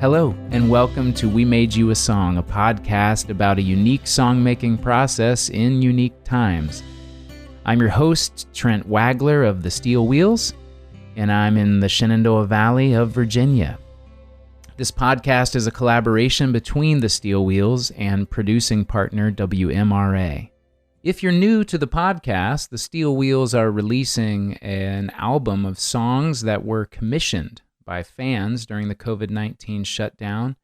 Hello, and welcome to We Made You a Song, a podcast about a unique song-making process in unique times. I'm your host, Trent Wagler of the Steel Wheels, and I'm in the Shenandoah Valley of Virginia. This podcast is a collaboration between the Steel Wheels and producing partner WMRA. If you're new to the podcast, the Steel Wheels are releasing an album of songs that were commissioned by fans during the COVID-19 shutdown.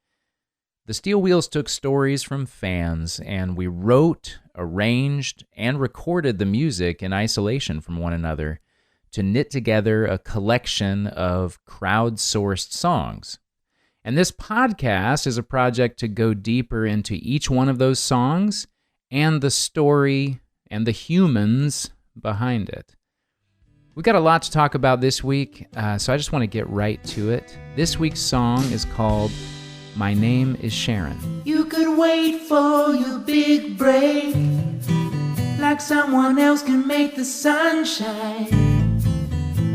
The Steel Wheels took stories from fans, and we wrote, arranged, and recorded the music in isolation from one another to knit together a collection of crowdsourced songs. And this podcast is a project to go deeper into each one of those songs and the story and the humans behind it. We've got a lot to talk about this week, so I just want to get right to it. This week's song is called My Name is Sharon. You could wait for your big break, like someone else can make the sun shine.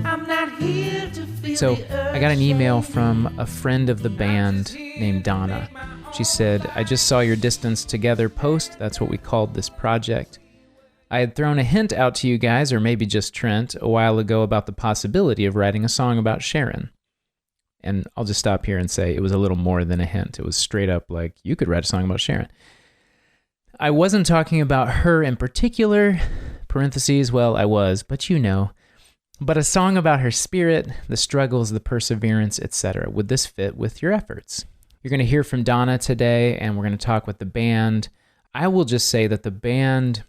I'm not here to feel So the I got an email shake. from a friend of the band named Donna. She said, I just saw your Distance Together post. That's what we called this project. I had thrown a hint out to you guys, or maybe just Trent, a while ago about the possibility of writing a song about Sharon. And I'll just stop here and say it was a little more than a hint. It was straight up like, you could write a song about Sharon. I wasn't talking about her in particular, parentheses, well, I was, but you know. But a song about her spirit, the struggles, the perseverance, etc. Would this fit with your efforts? You're going to hear from Donna today, and we're going to talk with the band. I will just say that the band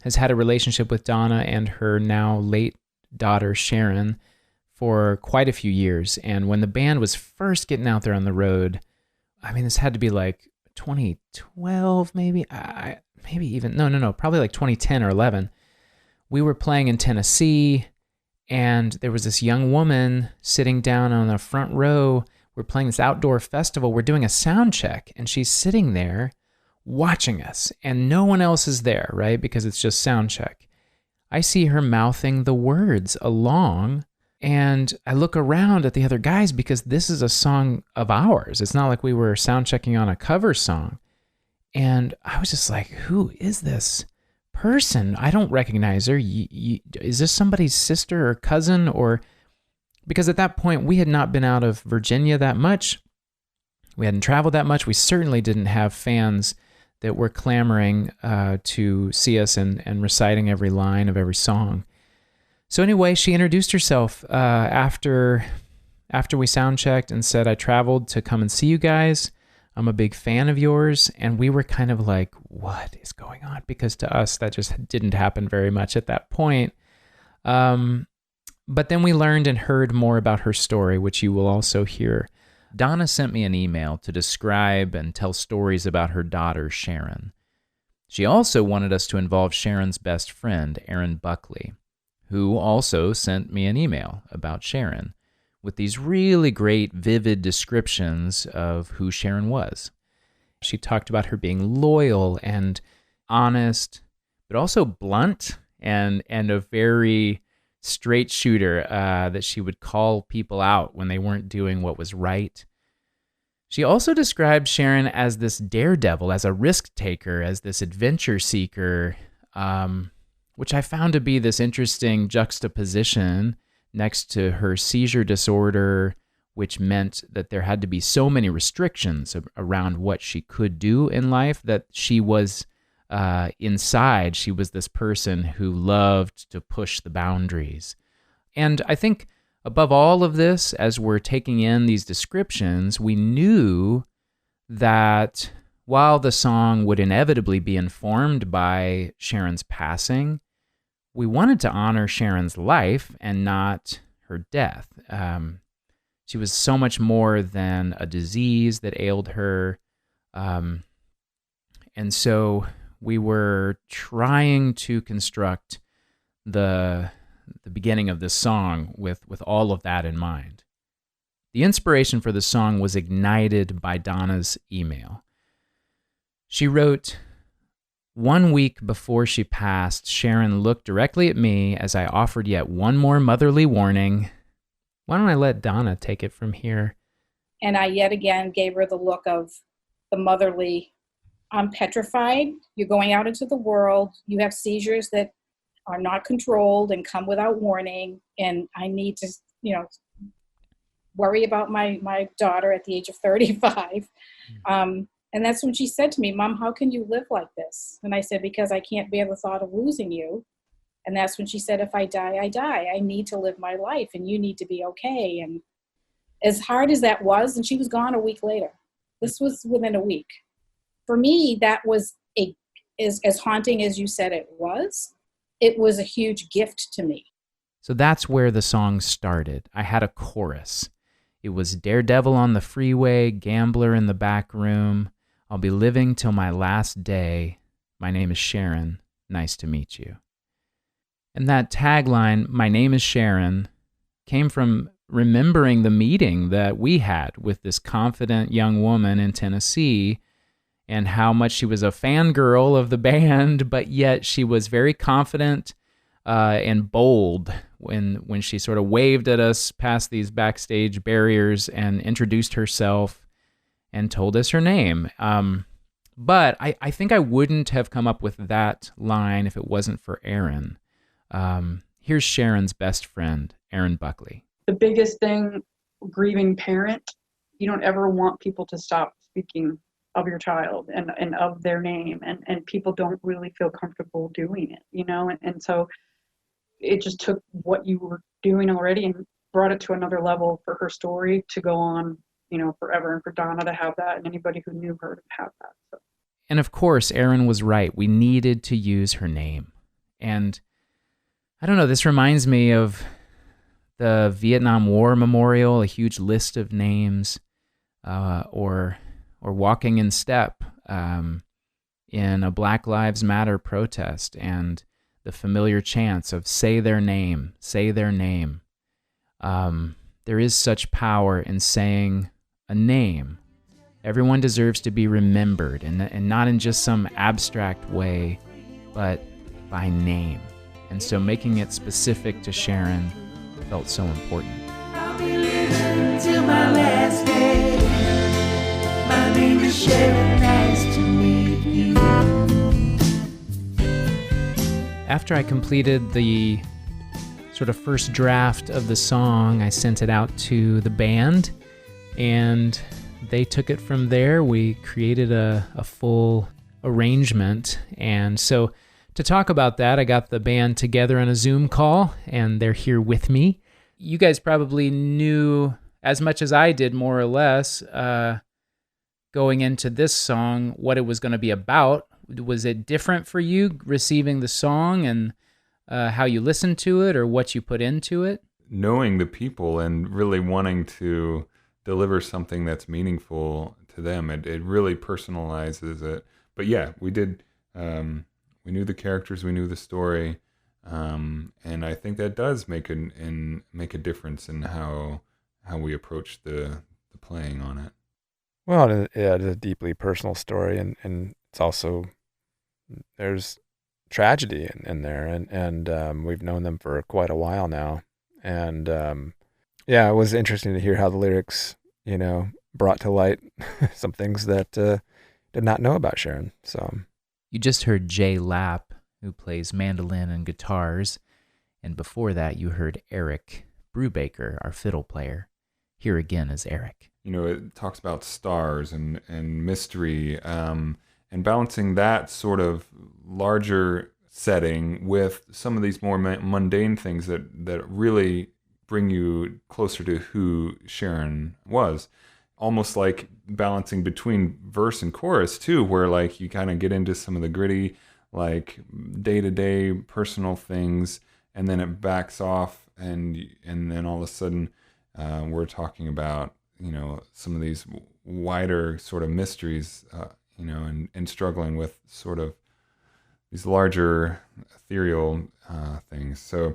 has had a relationship with Donna and her now late daughter, Sharon, for quite a few years. And when the band was first getting out there on the road, I mean, this had to be like 2012, maybe? Probably like 2010 or 11. We were playing in Tennessee, and there was this young woman sitting down on the front row. We're playing this outdoor festival. We're doing a sound check, and she's sitting there watching us, and no one else is there, right? Because it's just sound check. I see her mouthing the words along, and I look around at the other guys because this is a song of ours. It's not like we were sound checking on a cover song. And I was just like, who is this person? I don't recognize her. Is this somebody's sister or cousin? Or because at that point we had not been out of Virginia that much. We hadn't traveled that much. We certainly didn't have fans that were clamoring to see us and reciting every line of every song. So anyway, she introduced herself after we sound checked and said, I traveled to come and see you guys. I'm a big fan of yours. And we were kind of like, what is going on? Because to us, that just didn't happen very much at that point. But then we learned and heard more about her story, which you will also hear. Donna sent me an email to describe and tell stories about her daughter, Sharon. She also wanted us to involve Sharon's best friend, Aaron Buckley, who also sent me an email about Sharon with these really great, vivid descriptions of who Sharon was. She talked about her being loyal and honest, but also blunt and a very straight shooter, that she would call people out when they weren't doing what was right. She also described Sharon as this daredevil, as a risk taker, as this adventure seeker, which I found to be this interesting juxtaposition next to her seizure disorder, which meant that there had to be so many restrictions around what she could do in life that she was inside, she was this person who loved to push the boundaries. And I think above all of this, as we're taking in these descriptions, we knew that while the song would inevitably be informed by Sharon's passing, we wanted to honor Sharon's life and not her death. She was so much more than a disease that ailed her. And so we were trying to construct the beginning of this song with all of that in mind. The inspiration for the song was ignited by Donna's email. She wrote, 1 week before she passed, Sharon looked directly at me as I offered yet one more motherly warning. Why don't I let Donna take it from here? And I yet again gave her the look of the motherly, I'm petrified. You're going out into the world. You have seizures that are not controlled and come without warning. And I need to, worry about my daughter at the age of 35. And that's when she said to me, Mom, how can you live like this? And I said, because I can't bear the thought of losing you. And that's when she said, if I die, I die. I need to live my life and you need to be okay. And as hard as that was, and she was gone a week later. This was within a week. For me, that was as haunting as you said it was a huge gift to me. So that's where the song started. I had a chorus. It was daredevil on the freeway, gambler in the back room. I'll be living till my last day. My name is Sharon. Nice to meet you. And that tagline, my name is Sharon, came from remembering the meeting that we had with this confident young woman in Tennessee and how much she was a fangirl of the band, but yet she was very confident and bold when she sort of waved at us past these backstage barriers and introduced herself and told us her name. But I think I wouldn't have come up with that line if it wasn't for Aaron. Here's Sharon's best friend, Aaron Buckley. The biggest thing, grieving parent, you don't ever want people to stop speaking of your child and of their name, and people don't really feel comfortable doing it, and so it just took what you were doing already and brought it to another level for her story to go on, forever, and for Donna to have that and anybody who knew her to have that. So. And of course, Aaron was right. We needed to use her name. And I don't know, this reminds me of the Vietnam War Memorial, a huge list of names, or walking in step in a Black Lives Matter protest, and the familiar chants of say their name, say their name. There is such power in saying a name. Everyone deserves to be remembered, and not in just some abstract way, but by name. And so making it specific to Sharon felt so important. I'll be living till my last day. My name is Sharon, nice to meet you. After I completed the sort of first draft of the song, I sent it out to the band, and they took it from there. We created a full arrangement. And so to talk about that, I got the band together on a Zoom call, and they're here with me. You guys probably knew as much as I did, more or less, going into this song, what it was going to be about. Was it different for you receiving the song and how you listened to it or what you put into it? Knowing the people and really wanting to deliver something that's meaningful to them, it really personalizes it. But yeah, we did. We knew the characters, we knew the story, and I think that does make a difference in how we approach the playing on it. Well, it is a deeply personal story, and it's also, there's tragedy in there, and we've known them for quite a while now, and yeah, it was interesting to hear how the lyrics, brought to light some things that did not know about Sharon. So you just heard Jay Lapp, who plays mandolin and guitars, and before that you heard Eric Brubaker, our fiddle player. Here again is Eric. It talks about stars and mystery, and balancing that sort of larger setting with some of these more mundane things that really bring you closer to who Sharon was. Almost like balancing between verse and chorus too, where like you kind of get into some of the gritty, like day-to-day personal things, and then it backs off, and then all of a sudden we're talking about some of these wider sort of mysteries, and struggling with sort of these larger ethereal things. So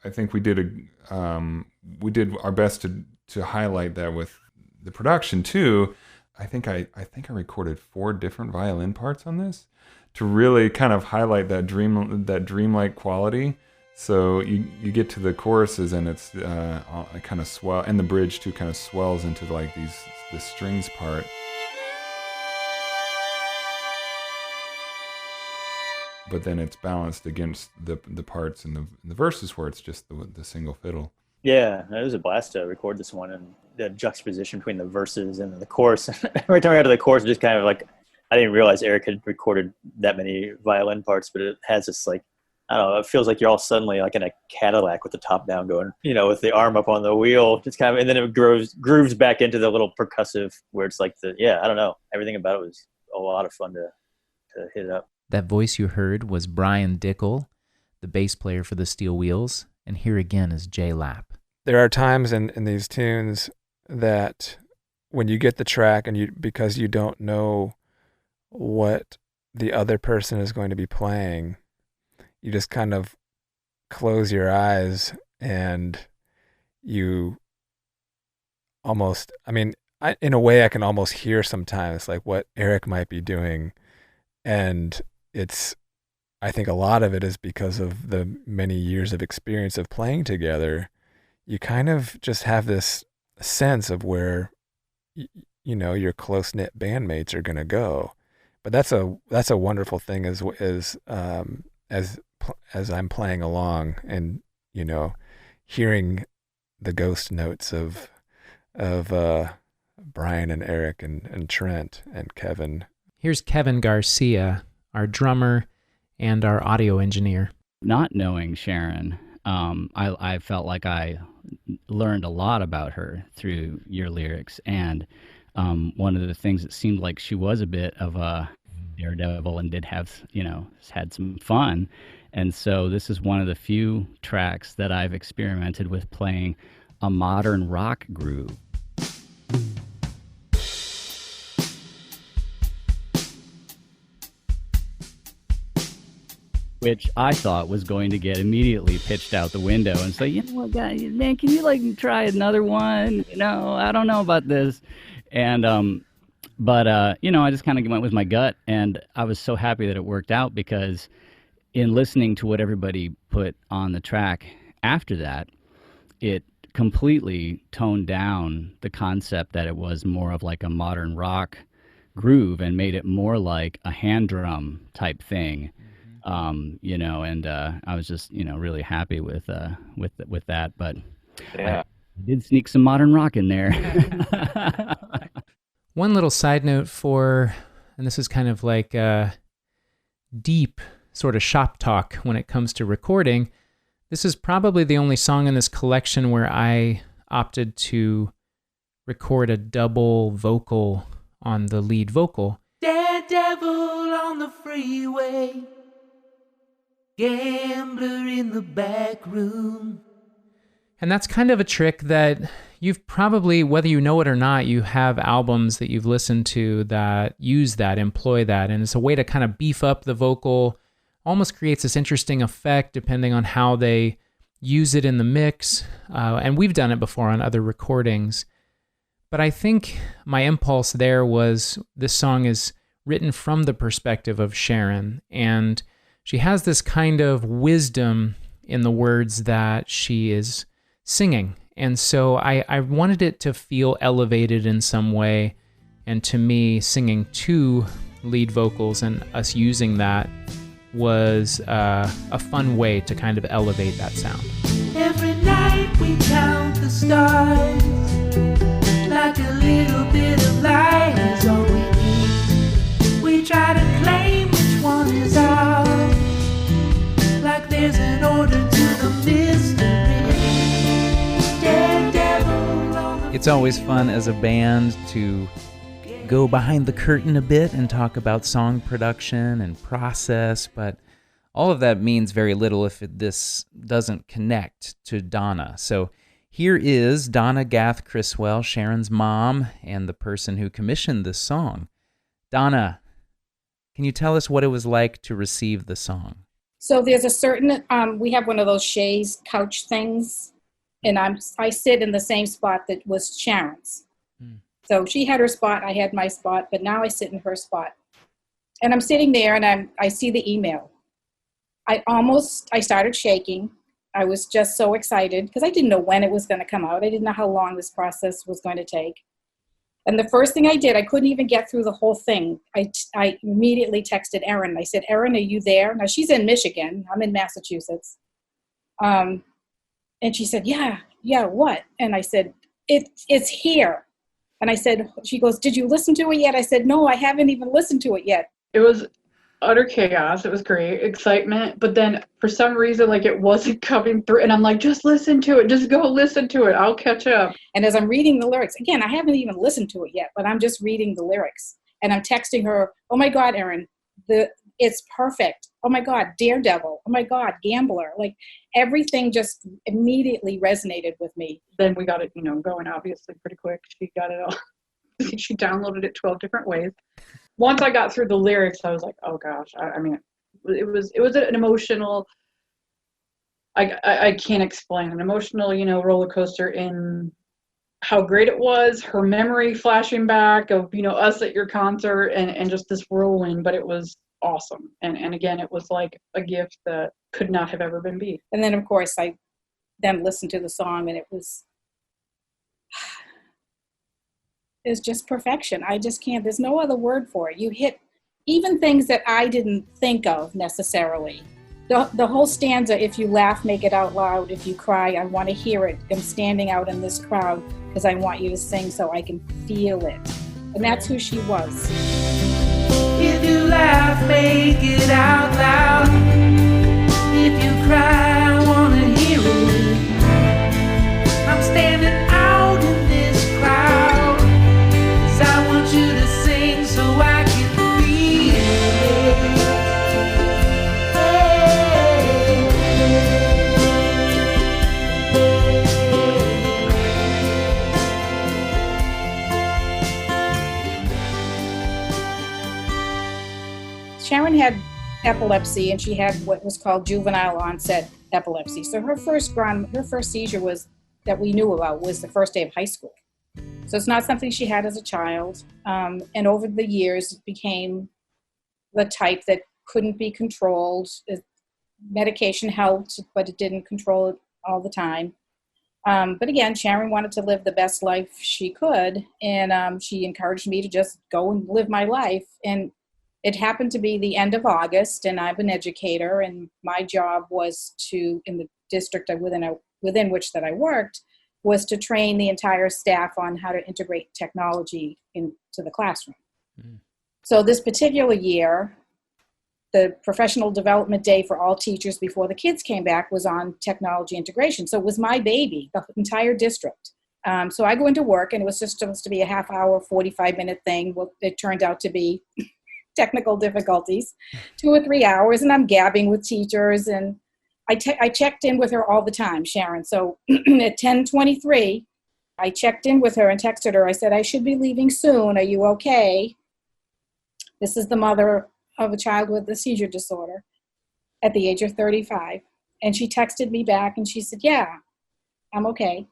I think we did our best to highlight that with the production too. I think I recorded 4 different violin parts on this to really kind of highlight that dreamlike quality So you get to the choruses and it's kind of swell, and the bridge too kind of swells into like the strings part. But then it's balanced against the parts in the verses where it's just the single fiddle. Yeah, it was a blast to record this one, and the juxtaposition between the verses and the chorus. Every time I got to the chorus, it just kind of like, I didn't realize Eric had recorded that many violin parts, but it has this like, I don't know, it feels like you're all suddenly like in a Cadillac with the top down going, with the arm up on the wheel, just kind of, and then it grooves back into the little percussive where it's like I don't know, everything about it was a lot of fun to hit it up. That voice you heard was Brian Dickel, the bass player for the Steel Wheels, and here again is Jay Lapp. There are times in these tunes that when you get the track and because you don't know what the other person is going to be playing, you just kind of close your eyes and you almost, in a way I can almost hear sometimes like what Eric might be doing. And I think a lot of it is because of the many years of experience of playing together. You kind of just have this sense of where, your close-knit bandmates are going to go. But that's a wonderful thing as I'm playing along and, hearing the ghost notes of Brian and Eric and Trent and Kevin. Here's Kevin Garcia, our drummer and our audio engineer. Not knowing Sharon, I felt like I learned a lot about her through your lyrics. And one of the things that seemed like she was a bit of a daredevil and did have, had some fun. And so this is one of the few tracks that I've experimented with playing a modern rock groove. Which I thought was going to get immediately pitched out the window and say, what, guys, man, can you try another one? I don't know about this. And, I just kind of went with my gut, and I was so happy that it worked out because in listening to what everybody put on the track after that, it completely toned down the concept that it was more of like a modern rock groove and made it more like a hand drum type thing. And I was just, really happy with that, but yeah. I did sneak some modern rock in there. One little side note and this is kind of like deep sort of shop talk when it comes to recording. This is probably the only song in this collection where I opted to record a double vocal on the lead vocal. Daredevil on the freeway, gambler in the back room. And that's kind of a trick that you've probably, whether you know it or not, you have albums that you've listened to that use that, employ that. And it's a way to kind of beef up the vocal, almost creates this interesting effect depending on how they use it in the mix. And we've done it before on other recordings. But I think my impulse there was this song is written from the perspective of Sharon, and she has this kind of wisdom in the words that she is singing. And so I wanted it to feel elevated in some way. And to me, singing two lead vocals and us using that was a fun way to kind of elevate that sound. Every night we count the stars, like a little bit of light is all we need. We try to claim which one is ours, like there's an order to the mystery. It's always fun as a band to go behind the curtain a bit and talk about song production and process, but all of that means very little if this doesn't connect to Donna. So here is Donna Gath Criswell, Sharon's mom, and the person who commissioned this song. Donna, can you tell us what it was like to receive the song? So there's a certain, we have one of those chaise couch things, and I sit in the same spot that was Sharon's. So she had her spot, I had my spot, but now I sit in her spot. And I'm sitting there and I see the email. I started shaking I was just so excited because I didn't know when it was going to come out. I didn't know how long this process was going to take. And the first thing I did, I couldn't even get through the whole thing. I immediately texted Erin. I said, Erin, are you there? Now, she's in Michigan. I'm in Massachusetts. And she said, yeah, what? And I said, it's here. And I said, she goes, did you listen to it yet? I said, no, I haven't even listened to it yet. It was utter chaos. It was great, excitement. But then for some reason, like it wasn't coming through. And I'm like, just listen to it. Just go listen to it. I'll catch up. And as I'm reading the lyrics, again, I haven't even listened to it yet, but I'm just reading the lyrics. And I'm texting her, oh my God, Erin, it's perfect. Oh my God, Daredevil. Oh my God, Gambler. Like everything just immediately resonated with me. Then we got it, going obviously pretty quick. She got it all. She downloaded it 12 different ways. Once I got through the lyrics, I was like, oh gosh. I mean, it was an emotional, I can't explain, an emotional, roller coaster in how great it was, her memory flashing back of, us at your concert and just this whirlwind, but it was awesome. And again, it was like a gift that could not have ever been beat. And then of course I then listened to the song and it was just perfection. I just can't, there's no other word for it. You hit even things that I didn't think of necessarily. The whole stanza, if you laugh, make it out loud. If you cry, I want to hear it. I'm standing out in this crowd because I want you to sing so I can feel it. And that's who she was. If you laugh, make it out loud. If you cry, I want to hear it. I'm standing out in this crowd 'cause I want you to sing so I can feel it. Sharon had epilepsy, and she had what was called juvenile onset epilepsy. So her first seizure was that we knew about was the first day of high school. So it's not something she had as a child. And over the years, it became the type that couldn't be controlled. Medication helped, but it didn't control it all the time. But again, Sharon wanted to live the best life she could, and she encouraged me to just go and live my life. And it happened to be the end of August, and I'm an educator, and my job was to, in the district within which that I worked, was to train the entire staff on how to integrate technology into the classroom. Mm. So this particular year, the professional development day for all teachers before the kids came back was on technology integration. So it was my baby, the entire district. So I go into work, and it was just supposed to be a half hour, 45-minute thing. Well, it turned out to be technical difficulties, 2 or 3 hours, and I'm gabbing with teachers, and I checked in with her all the time, Sharon. So at 10:23, I checked in with her and texted her. I said, I should be leaving soon. Are you okay? This is the mother of a child with a seizure disorder at the age of 35. And she texted me back, and she said, yeah, I'm okay.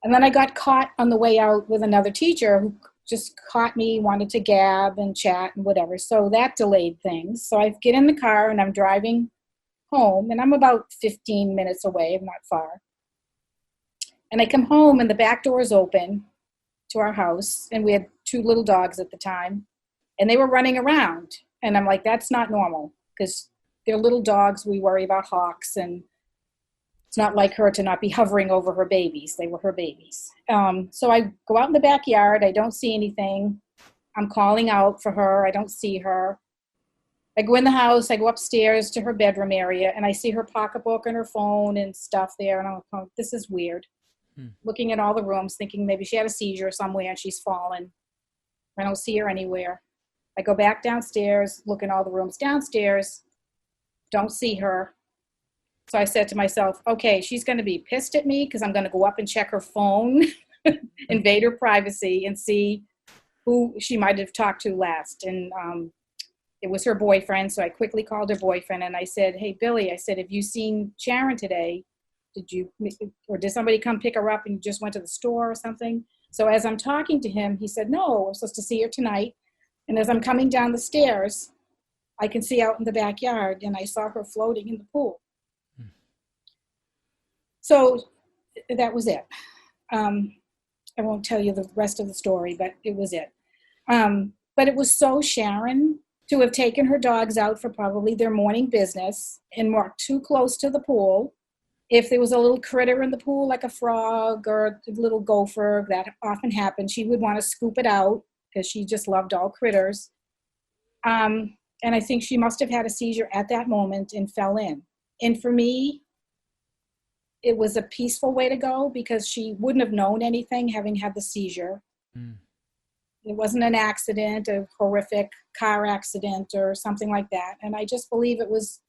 And then I got caught on the way out with another teacher who just caught me, wanted to gab and chat and whatever. So that delayed things. So I get in the car and I'm driving home, and I'm about 15 minutes away, I'm not far. And I come home and the back door is open to our house, and we had 2 little dogs at the time, and they were running around. And I'm like, that's not normal, because they're little dogs. We worry about hawks, and it's not like her to not be hovering over her babies. They were her babies. So I go out in the backyard. I don't see anything. I'm calling out for her. I don't see her. I go in the house. I go upstairs to her bedroom area, and I see her pocketbook and her phone and stuff there. And I'm like, oh, this is weird. Looking at all the rooms, thinking maybe she had a seizure somewhere and she's fallen. I don't see her anywhere. I go back downstairs, look in all the rooms downstairs, don't see her. So I said to myself, okay, she's going to be pissed at me because I'm going to go up and check her phone, invade her privacy, and see who she might have talked to last. And it was her boyfriend, so I quickly called her boyfriend, and I said, hey, Billy, I said, have you seen Sharon today? Did somebody come pick her up and you just went to the store or something? So as I'm talking to him, he said, no, I'm supposed to see her tonight. And as I'm coming down the stairs, I can see out in the backyard, and I saw her floating in the pool. So that was it. I won't tell you the rest of the story, but it was it. But it was so Sharon to have taken her dogs out for probably their morning business and walked too close to the pool. If there was a little critter in the pool, like a frog or a little gopher, that often happened, she would want to scoop it out because she just loved all critters. And I think she must have had a seizure at that moment and fell in. And for me, it was a peaceful way to go because she wouldn't have known anything having had the seizure. Mm. It wasn't an accident, a horrific car accident or something like that. And I just believe it was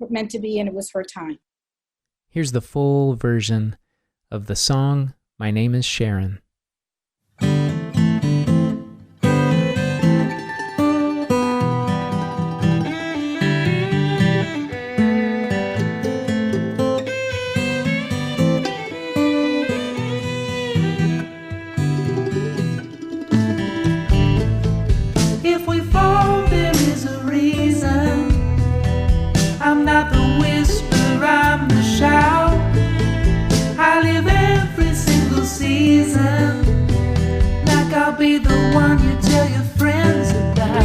meant to be, and it was her time. Here's the full version of the song, My Name is Sharon. If we fall, there is a reason. I'm not the whisper, I'm the shout. I live every single season like I'll be the one you tell your friends about.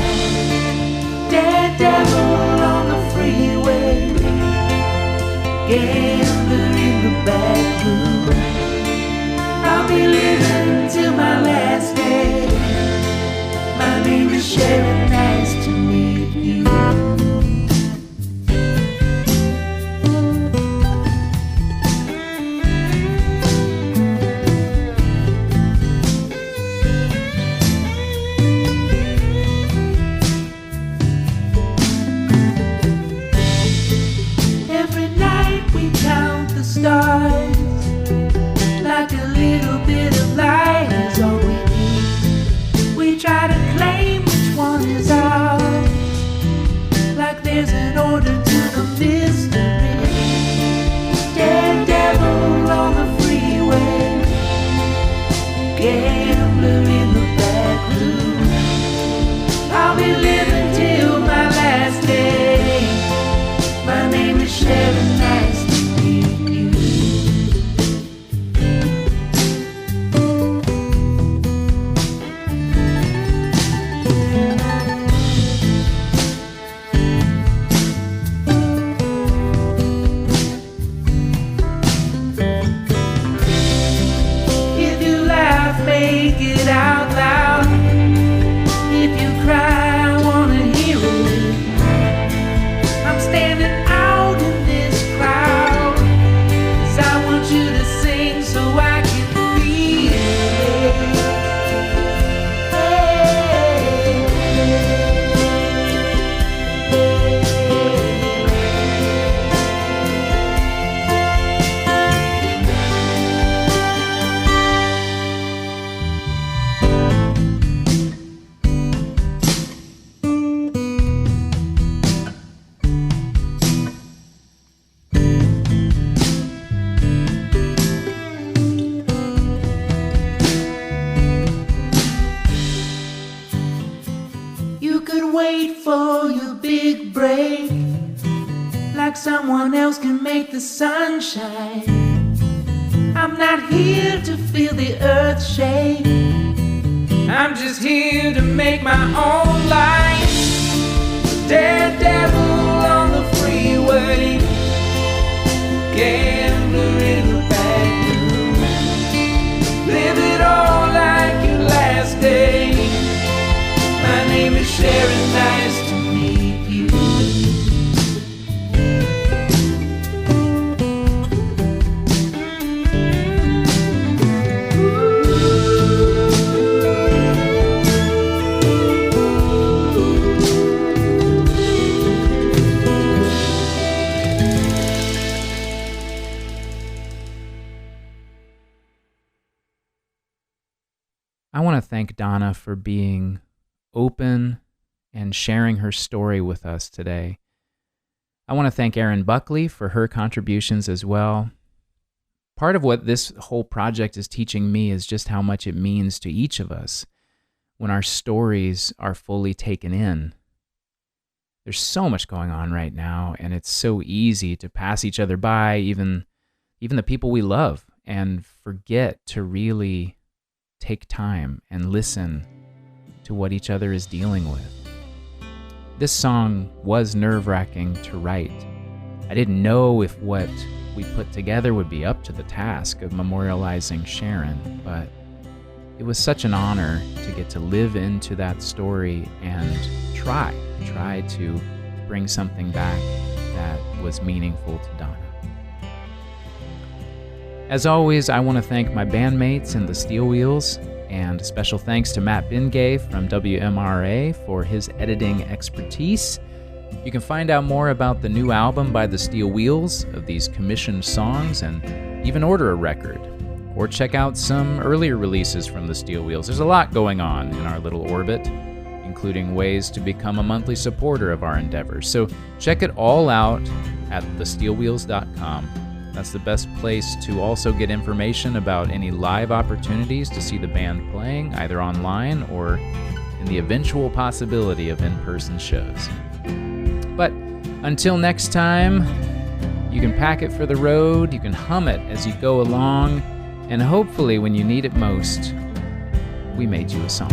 Daredevil on the freeway, gambler in the back room. I'll be living till my last day. My name is Sharon, nice to meet you. Every night we count the stars, like a little bit of light is all we need. We try to claim which one is ours, like there's an order to the mystery. Daredevil on the freeway, gambler in the back room. I'll be living till my last day. My name is Sharon, nice to meet you. If you laugh, make it out loud. If you cry, I wanna hear it. I'm standing out in this crowd, 'cause I want you to sing so I can feel it. You could wait for your big break, like someone else can make the sun shine. I'm not here to feel the earth shake. I'm just here to make my own life. Daredevil on the freeway, gambler in the back room. Live it all like your last day. My name is Sharon, nice to meet you. I want to thank Donna for being open and sharing her story with us today. I want to thank Erin Buckley for her contributions as well. Part of what this whole project is teaching me is just how much it means to each of us when our stories are fully taken in. There's so much going on right now, and it's so easy to pass each other by, even even the people we love, and forget to really take time and listen to what each other is dealing with. This song was nerve-wracking to write. I didn't know if what we put together would be up to the task of memorializing Sharon, but it was such an honor to get to live into that story and try to bring something back that was meaningful to Donna. As always, I want to thank my bandmates in the Steel Wheels, and special thanks to Matt Bingay from WMRA for his editing expertise. You can find out more about the new album by the Steel Wheels, of these commissioned songs, and even order a record. Or check out some earlier releases from the Steel Wheels. There's a lot going on in our little orbit, including ways to become a monthly supporter of our endeavors. So check it all out at thesteelwheels.com. That's the best place to also get information about any live opportunities to see the band playing, either online or in the eventual possibility of in-person shows. But until next time, you can pack it for the road, you can hum it as you go along, and hopefully when you need it most, we made you a song.